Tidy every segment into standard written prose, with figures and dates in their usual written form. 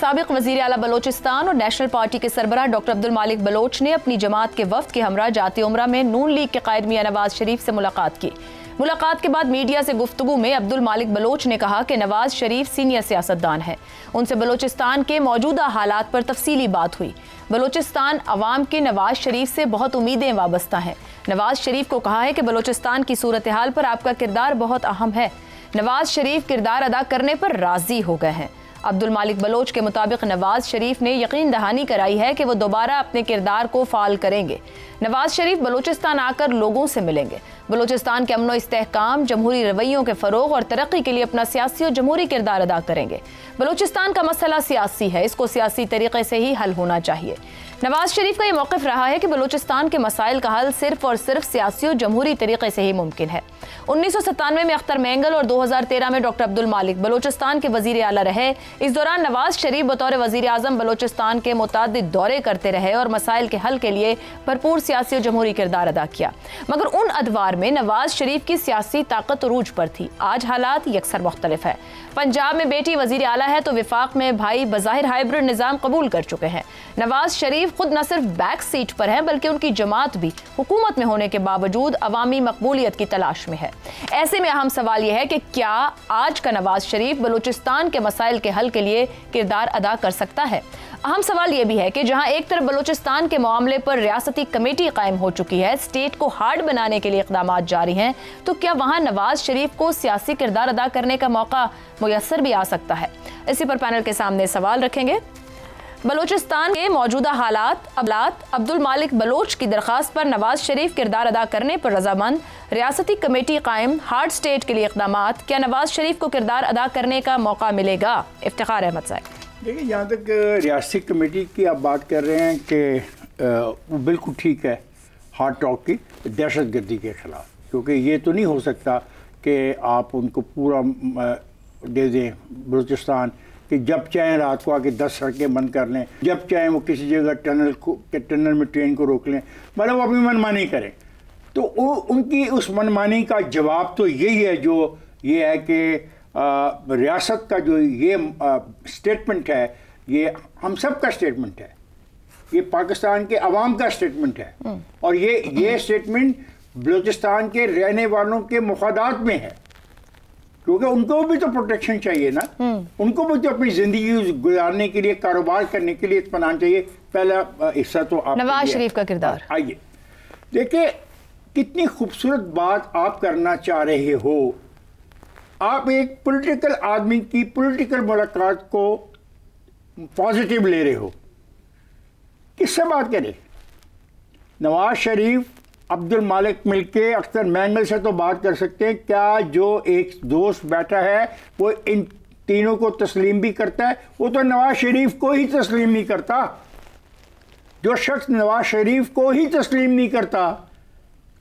साबिक वजीर आला बलोचिस्तान और नेशनल पार्टी के सरबराह डॉक्टर अब्दुल मालिक बलोच ने अपनी जमात के वफ्द के हमरा जाती उम्रा में नून लीग के कायद मियां नवाज शरीफ से मुलाकात की। मुलाकात के बाद मीडिया से गुफ्तगू में अब्दुल मालिक बलोच ने कहा कि नवाज शरीफ सीनियर सियासतदान है। उनसे बलोचिस्तान के मौजूदा हालात पर तफसीली बात हुई। बलोचिस्तान अवाम के नवाज शरीफ से बहुत उम्मीदें वाबस्ता हैं। नवाज शरीफ को कहा है कि बलोचिस्तान की सूरत हाल पर आपका किरदार बहुत अहम है। नवाज शरीफ किरदार अदा करने पर राजी हो गए हैं। अब्दुल मालिक बलोच के मुताबिक नवाज शरीफ ने यकीन दहानी कराई है कि वो दोबारा अपने किरदार को फाल करेंगे। नवाज शरीफ बलोचिस्तान आकर लोगों से मिलेंगे। बलोचिस्तान के अमन इस्तेहकाम, जमहूरी रवैयों के फ़रोग और तरक्की के लिए अपना सियासी और जमहूरी किरदार अदा करेंगे। बलोचिस्तान का मसला सियासी है, इसको सियासी तरीके से ही हल होना चाहिए। नवाज शरीफ का यह मौक़िफ़ रहा है कि बलोचिस्तान के मसाइल का हल सिर्फ और सिर्फ सियासी और जमहूरी तरीके से ही मुमकिन है। 1997 में अख्तर मेंगल और 2013 में डॉक्टर अब्दुल मालिक बलोचिस्तान के वजीर आला रहे। इस दौरान नवाज शरीफ बतौर वजीर आज़म बलोचिस्तान के मुतादिद दौरे करते रहे और मसाइल के हल के लिए भरपूर सियासी और जमहूरी किरदार अदा किया। मगर उन अदवार में नवाज शरीफ की सियासी ताकत उरूज पर थी। आज हालात यकसर मुख्तलिफ है। पंजाब में बेटी वजीर आला है तो विफाक में भाई बज़ाहिर हाइब्रिड निज़ाम कबूल कर चुके हैं। नवाज शरीफ खुद न सिर्फ बैक सीट पर हैं बल्कि उनकी जमात भी हुकूमत में होने के बावजूद अवामी मकबूलियत की तलाश में है। ऐसे में अहम सवाल यह है कि क्या आज का नवाज शरीफ बलूचिस्तान के मसाइल के हल के लिए किरदार अदा कर सकता है। अहम सवाल यह भी है कि जहां एक तरफ बलूचिस्तान के मामले पर रियासती कमेटी कायम हो चुकी है, स्टेट को हार्ड बनाने के लिए इक़दाम जारी हैं, तो क्या वहां नवाज शरीफ को सियासी किरदार अदा करने का मौका मुयस्सर भी आ सकता है। इसी पर पैनल के सामने सवाल रखेंगे। बलूचिस्तान के मौजूदा हालात, अब्दुल मालिक बलोच की दरख्वास्त पर नवाज शरीफ किरदार अदा करने पर रजामंद, रियासती कमेटी कायम, हार्ड स्टेट के लिए इक़दामात, क्या नवाज शरीफ को किरदार अदा करने का मौका मिलेगा। इफ्तिखार अहमद साहब। देखिए, जहाँ तक रियासती कमेटी की आप बात कर रहे हैं कि वो बिल्कुल ठीक है, हार्ड टॉक की दहशत गर्दी के ख़िलाफ़, क्योंकि ये तो नहीं हो सकता कि आप उनको पूरा दे दें बलूचिस्तान कि जब चाहें रात को आके 10 सड़कें बंद कर लें, जब चाहें वो किसी जगह टनल में ट्रेन को रोक लें, मतलब वो अपनी मनमानी करें। तो उनकी उस मनमानी का जवाब तो यही है जो ये है कि रियासत का जो ये स्टेटमेंट है, ये हम सब का स्टेटमेंट है, ये पाकिस्तान के अवाम का स्टेटमेंट है, और ये स्टेटमेंट बलूचिस्तान के रहने वालों के मुफादात में है, क्योंकि उनको भी तो प्रोटेक्शन चाहिए ना, उनको भी तो अपनी ज़िंदगी गुजारने के लिए, कारोबार करने के लिए इत्मीनान चाहिए। पहला हिस्सा तो आप नवाज शरीफ का किरदार। आइए देखिए, कितनी खूबसूरत बात आप करना चाह रहे हो। आप एक पॉलिटिकल आदमी की पॉलिटिकल मुलाकात को पॉजिटिव ले रहे हो। किससे बात करें? नवाज शरीफ, अब्दुल मालिक मिलके अख्तर मेंगल से तो बात कर सकते हैं। क्या जो एक दोस्त बैठा है वो इन तीनों को तस्लीम भी करता है? वो तो नवाज शरीफ को ही तस्लीम नहीं करता। जो शख्स नवाज शरीफ को ही तस्लीम नहीं करता,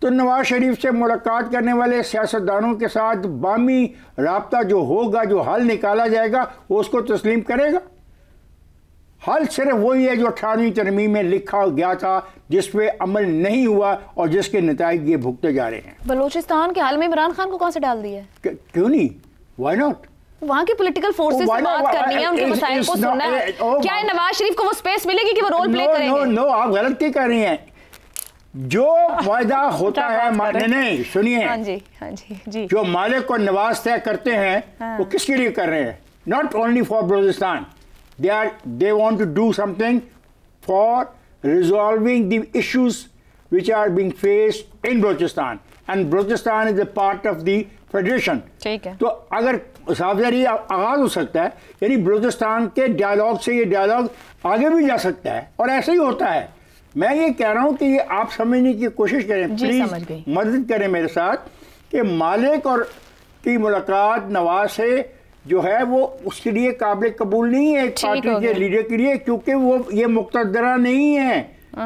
तो नवाज शरीफ से मुलाकात करने वाले सियासतदानों के साथ बामी राब्ता जो होगा, जो हल निकाला जाएगा, वो उसको तस्लीम करेगा? हल सिर्फ वही है जो 18वीं तरमीम में लिखा गया था, जिस पे अमल नहीं हुआ और जिसके नताइज ये भुगते जा रहे हैं। बलूचिस्तान के हल में इमरान खान को कौन से डाल दिया? क्यों नहीं? Why not? वहाँ की पॉलिटिकल फोर्सेस से बात करनी है, उनके मसाइल को सुनना है। क्या नवाज शरीफ को वो स्पेस मिलेगी कि वो रोल प्ले करेंगे? नो, आप गलत क्या कर रही हैं। जो वायदा होता है, नहीं सुनिए, हाँ जी, जो मालिक और नवाज तय करते हैं, वो किसके लिए कर रहे हैं? Not only for Balochistan, they want to do something for resolving the issues which are being faced in Balochistan, and Balochistan is a part of the federation. ठीक है। तो अगर साफजारी आगाज हो सकता है, यानी बलूचिस्तान के डायलॉग से ये डायलॉग आगे भी जा सकता है, और ऐसे ही होता है। मैं ये कह रहा हूँ कि ये आप समझने की कोशिश करें, प्लीज मदद करें मेरे साथ, कि मालिक और की मुलाकात नवाज से जो है वो उसके लिए काबिल कबूल नहीं है एक पार्टी के लीडर के लिए, क्योंकि वो ये मुक़्तदरा नहीं है,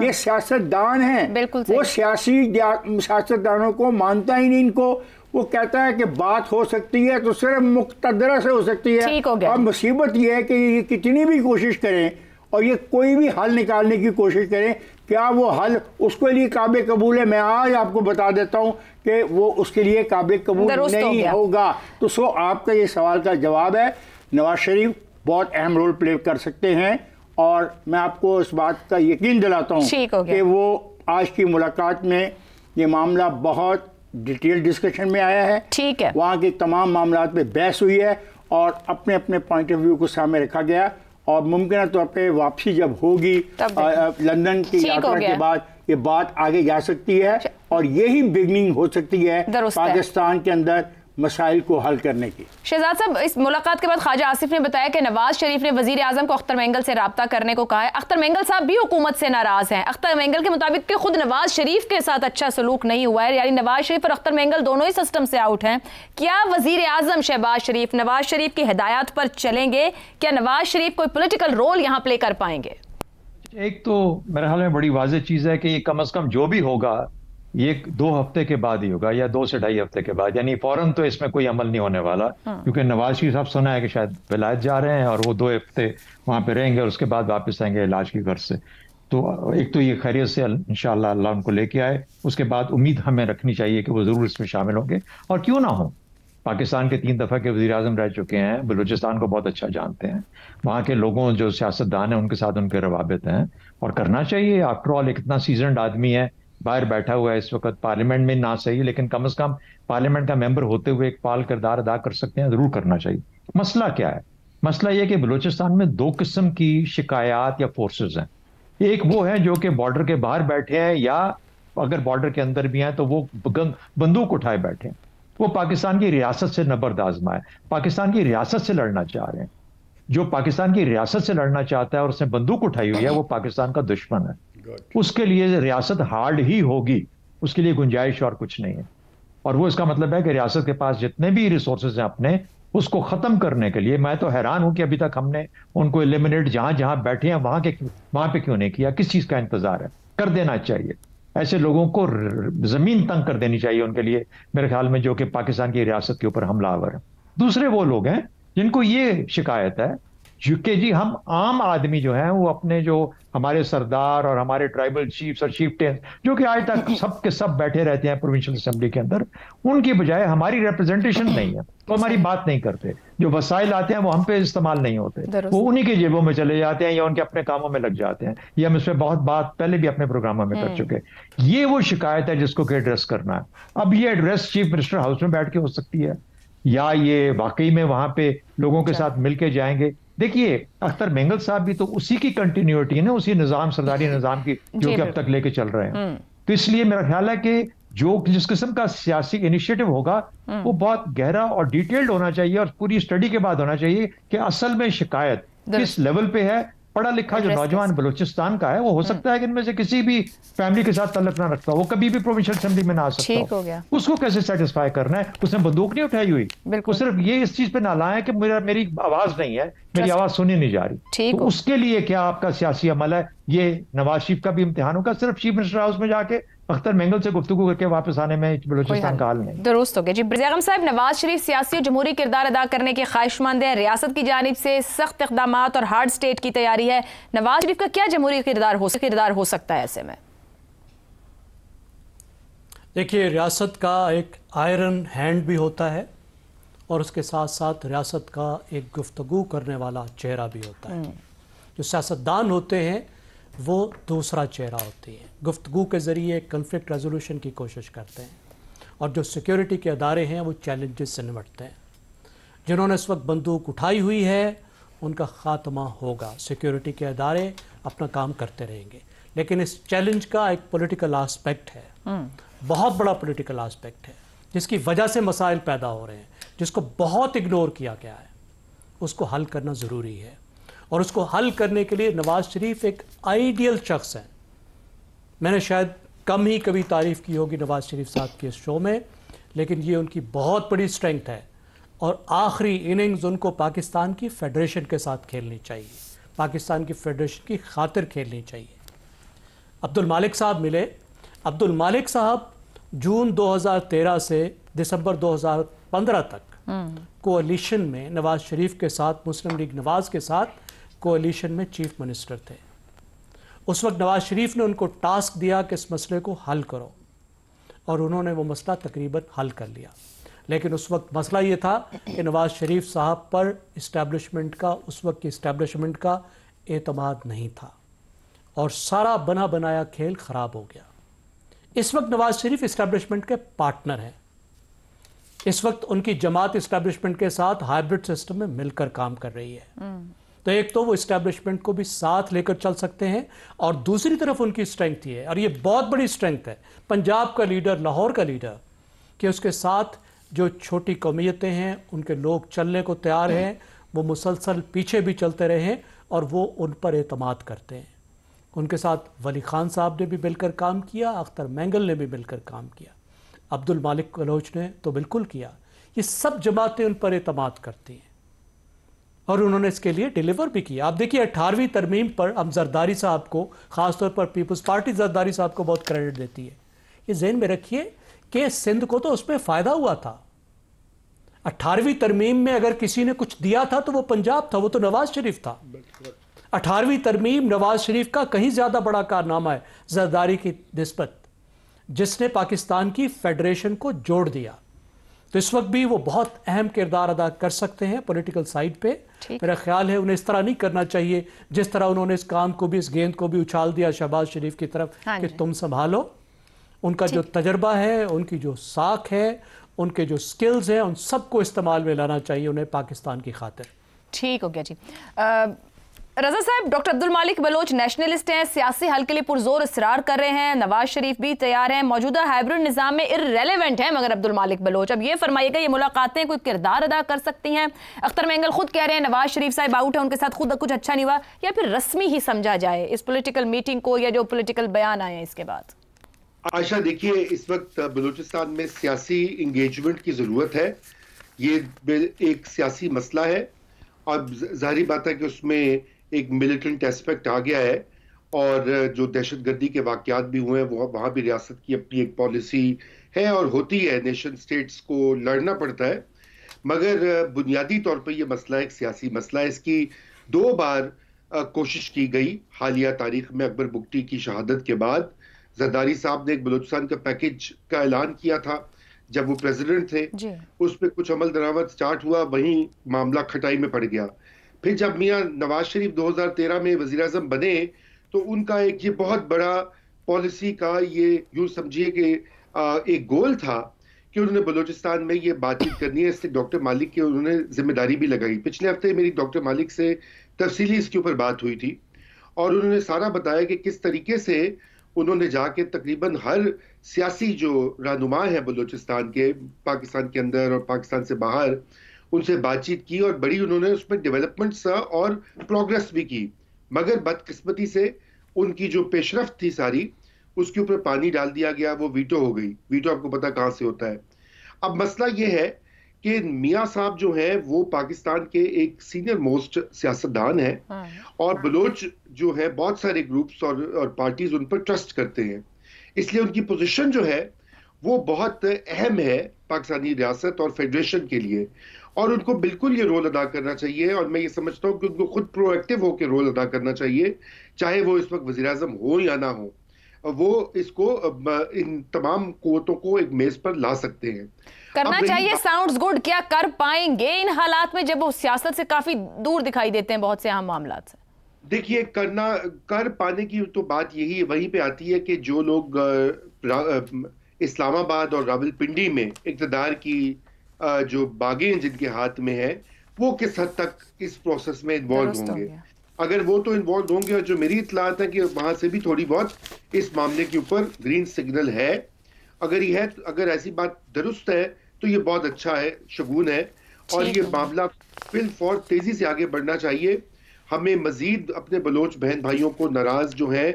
ये सियासतदान है। वो सियासतदानों को मानता ही नहीं इनको। वो कहता है कि बात हो सकती है तो सिर्फ मुक़्तदरा से हो सकती है। और मुसीबत ये है कि ये कितनी भी कोशिश करें और ये कोई भी हल निकालने की कोशिश करें, क्या वो हल उसके लिए काबिल कबूल है? मैं आज आपको बता देता हूं कि वो उसके लिए काबिल कबूल नहीं होगा। तो आपका ये सवाल का जवाब है, नवाज शरीफ बहुत अहम रोल प्ले कर सकते हैं। और मैं आपको इस बात का यकीन दिलाता हूँ कि वो आज की मुलाकात में ये मामला बहुत डिटेल डिस्कशन में आया है। ठीक है, वहाँ के तमाम मामलों पे बहस हुई है और अपने अपने पॉइंट ऑफ व्यू को सामने रखा गया, और मुमकिन तौर पे वापसी जब होगी लंदन की यात्रा के बाद ये बात आगे जा सकती है, और यही बिगनिंग हो सकती है पाकिस्तान के अंदर मसाइल को हल करने की। शहजाद साहब, इस मुलाकात के बाद ख्वाजा आसिफ ने बताया कि नवाज शरीफ ने वजीर आजम को अख्तर मेंगल से राब्ता करने को कहा है। अख्तर मेंगल साहब भी हुकूमत से नाराज हैं। अख्तर मेंगल के मुताबिक कि खुद नवाज शरीफ के साथ अच्छा सलूक नहीं हुआ है, यानी नवाज शरीफ और अख्तर मेंगल दोनों ही सिस्टम से आउट हैं। क्या वजीर आजम शहबाज शरीफ नवाज शरीफ की हिदायत पर चलेंगे? क्या नवाज शरीफ कोई पॉलिटिकल रोल यहाँ प्ले कर पाएंगे? एक तो मेरे ख्याल में बड़ी वाज़ेह चीज़ है कि ये कम से कम जो भी होगा ये 2 हफ्ते के बाद ही होगा, या 2 से 2.5 हफ्ते के बाद, यानी फौरन तो इसमें कोई अमल नहीं होने वाला, क्योंकि नवाज शरीफ साहब सुना है कि शायद विलायत जा रहे हैं और वो 2 हफ्ते वहाँ पे रहेंगे और उसके बाद वापस आएंगे इलाज की गर्ज से। तो एक तो ये खैरियत से इंशाअल्लाह अल्लाह उनको लेके आए, उसके बाद उम्मीद हमें रखनी चाहिए कि वो ज़रूर इसमें शामिल होंगे, और क्यों ना हो। पाकिस्तान के 3 दफ़ा के वज़ीर आज़म रह चुके हैं, बलूचिस्तान को बहुत अच्छा जानते हैं, वहाँ के लोगों जो सियासतदान हैं उनके साथ उनके रवाबित हैं, और करना चाहिए। आफ्टर ऑल एक इतना सीजनड आदमी है, बाहर बैठा हुआ है इस वक्त, पार्लियामेंट में ना सही लेकिन कम से कम पार्लियामेंट का मेंबर होते हुए एक फाल किरदार अदा कर सकते हैं, जरूर करना चाहिए। मसला क्या है? मसला यह कि बलूचिस्तान में 2 किस्म की शिकायत या फोर्सेस हैं। एक वो है जो कि बॉर्डर के बाहर बैठे हैं, या अगर बॉर्डर के अंदर भी हैं तो वो बंदूक उठाए बैठे हैं। वो पाकिस्तान की रियासत से नबर्द आजमा है, पाकिस्तान की रियासत से लड़ना चाह रहे हैं। जो पाकिस्तान की रियासत से लड़ना चाहता है और उसने बंदूक उठाई हुई है, वो पाकिस्तान का दुश्मन है। उसके लिए रियासत हार्ड ही होगी, उसके लिए गुंजाइश और कुछ नहीं है। और वो इसका मतलब है कि रियासत के पास जितने भी रिसोर्सेज हैं अपने, उसको खत्म करने के लिए, मैं तो हैरान हूं कि अभी तक हमने उनको एलिमिनेट जहां जहां बैठे हैं वहां पे क्यों नहीं किया। किस चीज का इंतजार है? कर देना चाहिए। ऐसे लोगों को जमीन तंग कर देनी चाहिए उनके लिए, मेरे ख्याल में, जो कि पाकिस्तान की रियासत के ऊपर हमलावर है। दूसरे वो लोग हैं जिनको ये शिकायत है कि जी हम आम आदमी जो हैं वो अपने जो हमारे सरदार और हमारे ट्राइबल चीफ्स और चीफटेन जो कि आज तक सब के सब बैठे रहते हैं प्रोविंशियल असेंबली के अंदर, उनकी बजाय हमारी रिप्रेजेंटेशन नहीं है, तो हमारी बात नहीं करते। जो वसाइल आते हैं वो हम पे इस्तेमाल नहीं होते, वो उन्हीं के जेबों में चले जाते हैं या उनके अपने कामों में लग जाते हैं। ये हम इस पर बहुत बात पहले भी अपने प्रोग्रामों में कर चुके। ये वो शिकायत है जिसको कि एड्रेस करना है। अब ये एड्रेस चीफ मिनिस्टर हाउस में बैठ के हो सकती है, या ये वाकई में वहां पे लोगों के साथ मिलके जाएंगे। देखिए अख्तर मेंगल साहब भी तो उसी की कंटिन्यूटी है ना, उसी निजाम, सरदारी निजाम की जो कि अब तक लेके चल रहे हैं। तो इसलिए मेरा ख्याल है कि जिस किस्म का सियासी इनिशिएटिव होगा वो बहुत गहरा और डिटेल्ड होना चाहिए, और पूरी स्टडी के बाद होना चाहिए कि असल में शिकायत किस लेवल पे है। पढ़ा लिखा जो नौजवान बलूचिस्तान का है वो हो सकता है कि इनमें से किसी भी फैमिली के साथ तल्लुक ना रखता हो, वो कभी भी प्रोविंशियल असेंबली में ना आ सकता हो। उसको कैसे सेटिस्फाई करना है? उसने बंदूक नहीं उठाई हुई, वो सिर्फ ये इस चीज पे नालायक है कि मेरी आवाज नहीं है, मेरी आवाज सुनी नहीं जा रही। तो उसके लिए क्या आपका सियासी अमल है? ये नवाज शरीफ का भी इम्तिहान होगा। सिर्फ चीफ मिनिस्टर हाउस में जाके अख्तर मेंगल से गुफ्तगू करके वापस आने में बलूचिस्तान का हाल नहीं। दुरुस्त हो गया जी। बेगम साहब, नवाज शरीफ सियासी और जमहूरी किरदार अदा करने के ख्वाहिशमंद हैं, रियासत की जानिब से सख्त इक़दाम और हार्ड स्टेट की तैयारी है। नवाज शरीफ का क्या जमहूरी किरदार हो सकता है ऐसे में? देखिए, रियासत का एक आयरन हैंड भी होता है और उसके साथ साथ रियासत का एक गुफ्तगू करने वाला चेहरा भी होता है। जो सियासतदान होते हैं वो दूसरा चेहरा होती है, गुफ्तगू के ज़रिए कन्फ्लिक्ट रेजोल्यूशन की कोशिश करते हैं, और जो सिक्योरिटी के अदारे हैं वो चैलेंजेस से निपटते हैं। जिन्होंने इस वक्त बंदूक उठाई हुई है उनका ख़ात्मा होगा, सिक्योरिटी के अदारे अपना काम करते रहेंगे। लेकिन इस चैलेंज का एक पॉलिटिकल आस्पेक्ट है, बहुत बड़ा पॉलिटिकल आस्पेक्ट है, जिसकी वजह से मसाइल पैदा हो रहे हैं, जिसको बहुत इग्नोर किया गया है। उसको हल करना ज़रूरी है, और उसको हल करने के लिए नवाज शरीफ एक आइडियल शख्स है। मैंने शायद कम ही कभी तारीफ़ की होगी नवाज शरीफ साहब के इस शो में, लेकिन ये उनकी बहुत बड़ी स्ट्रेंथ है, और आखिरी इनिंग्स उनको पाकिस्तान की फेडरेशन के साथ खेलनी चाहिए, पाकिस्तान की फेडरेशन की खातिर खेलनी चाहिए। अब्दुल मालिक साहब मिले। अब्दुल मालिक साहब जून 2013 से दिसंबर 2015 तक कोalition में नवाज शरीफ के साथ, मुस्लिम लीग नवाज के साथ कोalition में चीफ मिनिस्टर थे। उस वक्त नवाज शरीफ ने उनको टास्क दिया कि इस मसले को हल करो, और उन्होंने वो मसला तकरीबन हल कर लिया। लेकिन उस वक्त मसला ये था कि नवाज शरीफ साहब पर इस्टेब्लिशमेंट का, उस वक्त की इस्टेब्लिशमेंट का एतमाद नहीं था और सारा बना बनाया खेल ख़राब हो गया। इस वक्त नवाज शरीफ इस्टेब्लिशमेंट के पार्टनर हैं। इस वक्त उनकी जमात इस्टेब्लिशमेंट के साथ हाइब्रिड सिस्टम में मिलकर काम कर रही है। तो एक तो वो इस्टेब्लिशमेंट को भी साथ लेकर चल सकते हैं और दूसरी तरफ उनकी स्ट्रेंथ ये है, और ये बहुत बड़ी स्ट्रेंथ है पंजाब का लीडर, लाहौर का लीडर, कि उसके साथ जो छोटी कौमियतें हैं उनके लोग चलने को तैयार हैं, वो मुसलसल पीछे भी चलते रहे हैं और वो उन पर एतमाद करते हैं। उनके साथ वली खान साहब ने भी मिलकर काम किया, अख्तर मैंगल ने भी मिलकर काम किया, अब्दुल मालिक बलोच ने तो बिल्कुल किया। ये सब जमातें उन पर एतमाद करती हैं और उन्होंने इसके लिए डिलीवर भी किया। आप देखिए 18वीं तरमीम पर हम जरदारी साहब को, ख़ासतौर पर पीपल्स पार्टी जरदारी साहब को बहुत क्रेडिट देती है। ये ज़हन में रखिए कि सिंध को तो उसमें फ़ायदा हुआ था। 18वीं तरमीम में अगर किसी ने कुछ दिया था तो वो पंजाब था, वो तो नवाज शरीफ था। 18वीं तरमीम नवाज शरीफ का कहीं ज़्यादा बड़ा कारनामा है जरदारी की निस्बत, जिसने पाकिस्तान की फेडरेशन को जोड़ दिया। तो इस वक्त भी वो बहुत अहम किरदार अदा कर सकते हैं पॉलिटिकल साइड पे। मेरा ख्याल है उन्हें इस तरह नहीं करना चाहिए जिस तरह उन्होंने इस काम को भी, इस गेंद को भी उछाल दिया शहबाज शरीफ की तरफ कि तुम संभालो। उनका जो तजर्बा है, उनकी जो साख है, उनके जो स्किल्स हैं, उन सबको इस्तेमाल में लाना चाहिए उन्हें पाकिस्तान की खातिर। ठीक हो गया जी। रजा साहब, डॉक्टर अब्दुल मालिक बलोच नेशनलिस्ट हैं, सियासी हल के लिए पुरजोर इसरार कर रहे हैं, नवाज शरीफ भी तैयार हैं, मौजूदा हाइब्रिड निज़ाम में इर्रेलेवेंट हैं मगर अब्दुल मालिक बलोच। अब ये फरमाइएगा, ये मुलाकातें कोई किरदार अदा कर सकती हैं? अख्तर मैंगल खुद कह रहे हैं नवाज शरीफ साहब आउट है, उनके साथ खुद कुछ अच्छा नहीं हुआ, या फिर रस्मी ही समझा जाए इस पोलिटिकल मीटिंग को या जो पोलिटिकल बयान आए हैं इसके बाद? आशा, देखिए इस वक्त बलूचिस्तान में सियासी इंगेजमेंट की ज़रूरत है। ये एक सियासी मसला है और जाहिर बात है कि उसमें एक मिलिटेंट एस्पेक्ट आ गया है और जो दहशतगर्दी के वाक़यात भी हुए हैं वो वहाँ भी रियासत की अपनी एक पॉलिसी है और होती है, नेशन स्टेट्स को लड़ना पड़ता है। मगर बुनियादी तौर पर यह मसला एक सियासी मसला है। इसकी 2 बार कोशिश की गई हालिया तारीख में। अकबर बुगटी की शहादत के बाद जरदारी साहब ने एक बलूचिस्तान का पैकेज का ऐलान किया था जब वो प्रेसिडेंट थे, उस पर कुछ अमल दरामद स्टार्ट हुआ, वहीं मामला खटाई में पड़ गया। फिर जब मियाँ नवाज शरीफ 2013 में वज़ीर आज़म बने तो उनका एक ये बहुत बड़ा पॉलिसी का ये यूँ समझिए कि एक गोल था कि उन्होंने बलूचिस्तान में ये बातचीत करनी है। इससे डॉक्टर मालिक की उन्होंने जिम्मेदारी भी लगाई। पिछले हफ्ते मेरी डॉक्टर मालिक से तफसीली इसके ऊपर बात हुई थी और उन्होंने सारा बताया कि किस तरीके से उन्होंने जाके तकरीबन हर सियासी जो रहनुमा है बलूचिस्तान के, पाकिस्तान के अंदर और पाकिस्तान से बाहर, उनसे बातचीत की और बड़ी उन्होंने उसमें डेवलपमेंट्स और प्रोग्रेस भी की। मगर बदकिस्मती से उनकी जो पेशरफ्त थी सारी, उसके ऊपर पानी डाल दिया गया, वो वीटो हो गई। वीटो आपको पता कहाँ से होता है। अब मसला ये है कि मियाँ साहब जो हैं वो पाकिस्तान के एक सीनियर मोस्ट सियासतदान हैं और बलोच जो है बहुत सारे ग्रुप्स और पार्टीज उन पर ट्रस्ट करते हैं, इसलिए उनकी पोजीशन जो है वो बहुत अहम है पाकिस्तानी रियासत और फेडरेशन के लिए और उनको बिल्कुल ये रोल अदा करना चाहिए। और मैं ये समझता हूँ कि उनको खुद प्रोएक्टिव होकर रोल अदा करना चाहिए, चाहे वो इस वक्त वज़ीर आज़म हो या ना हो। वो इसको इन तमाम कुव्वतों को एक मेज पर ला सकते हैं। करना चाहिए, साउंड्स गुड। क्या कर पाएंगे इन हालात में जब वो सियासत से काफी दूर दिखाई देते हैं बहुत से अहम मामलात से? देखिए, कर पाने की तो बात यही वहीं पे आती है कि जो लोग इस्लामाबाद और रावलपिंडी में इक़्तिदार की जो बागें जिनके हाथ में है, वो किस हद तक इस प्रोसेस में इन्वॉल्व होंगे। अगर वो तो इन्वॉल्व होंगे, और जो मेरी इत्तलात है कि वहां से भी थोड़ी बहुत इस मामले के ऊपर ग्रीन सिग्नल है। अगर ऐसी बात दुरुस्त है तो ये बहुत अच्छा है, शगुन है और ये मामला फिलफौर तेजी से आगे बढ़ना चाहिए। हमें मजीद अपने बलोच बहन भाइयों को नाराज जो है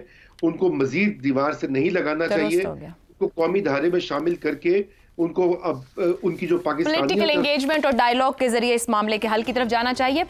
उनको मजीद दीवार से नहीं लगाना चाहिए, उनको कौमी धारे में शामिल करके उनको अब उनकी जो पाकिस्तानी पॉलिटिकल एंगेजमेंट और डायलॉग के जरिए इस मामले के हल की तरफ जाना चाहिए।